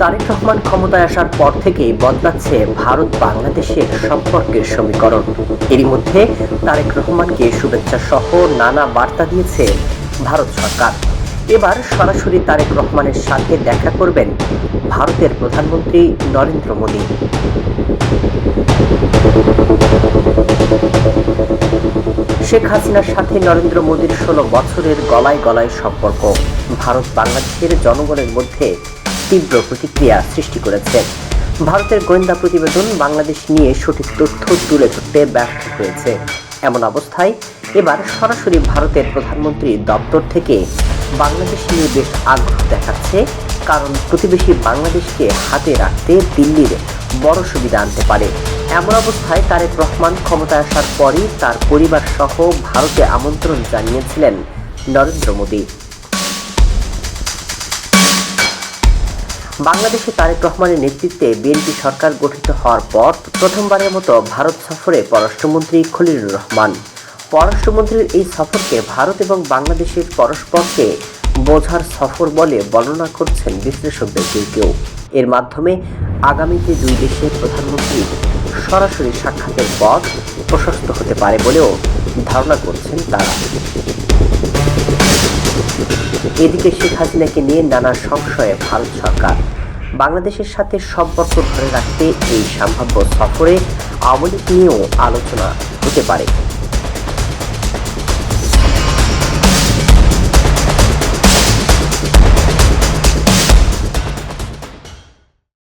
তারেক রহমান ক্ষমতায় আসার পর থেকেই বদলাচ্ছে ভারত বাংলাদেশের সম্পর্কের সমীকরণ। এরই মধ্যে তারেক রহমানকে শুভেচ্ছা সহ নানা বার্তা দিয়েছে ভারত সরকার। এবার সরাসরি তারেক রহমানের সাথে দেখা করবেন ভারতের প্রধানমন্ত্রী নরেন্দ্র মোদী। শেখ হাসিনার সাথে নরেন্দ্র মোদীর 16 বছরের গলায় গলায় সম্পর্ক ভারত বাংলাদেশের জনগণের মধ্যে তীব্র প্রতিক্রিয়া সৃষ্টি করেছে। ভারতের গোয়েন্দা প্রতিবেদন বাংলাদেশ নিয়ে সঠিক তথ্য তুলে ধরতে ব্যর্থ হয়েছে। এমন অবস্থায় এবার সরাসরি ভারতের প্রধানমন্ত্রী দপ্তর থেকে বাংলাদেশ নিয়ে বেশ আগ্রহ দেখাচ্ছে, কারণ প্রতিবেশী বাংলাদেশকে হাতে রাখতে দিল্লির বড় সুবিধা আনতে পারে। এমন অবস্থায় তারেক রহমান ক্ষমতায় আসার পরই তার পরিবার সহ ভারতে আমন্ত্রণ জানিয়েছিলেন নরেন্দ্র মোদী। বাংলাদেশে তারেক রহমানের নেতৃত্বে বিএনপি সরকার গঠিত হওয়ার পর প্রথমবারের মতো ভারত সফরে পররাষ্ট্রমন্ত্রী খলিলুর রহমান। পররাষ্ট্রমন্ত্রীর এই সফরকে ভারত এবং বাংলাদেশের পরস্পরকে বোঝার সফর বলে বর্ণনা করছেন বিশ্লেষকদের কেউ। এর মাধ্যমে আগামীতে দুই দেশের প্রধানমন্ত্রীর সরাসরি সাক্ষাতের পথ প্রশস্ত হতে পারে বলেও ধারণা করছেন তারা। এদিকে শেখ হাসিনাকে নিয়ে নানা সংশয়ে ভারত সরকার। বাংলাদেশের সাথে সম্পর্ক ধরে রাখতে এই সম্ভাব্য সফরে আওয়ামী লীগ নিয়েও আলোচনা হতে পারে।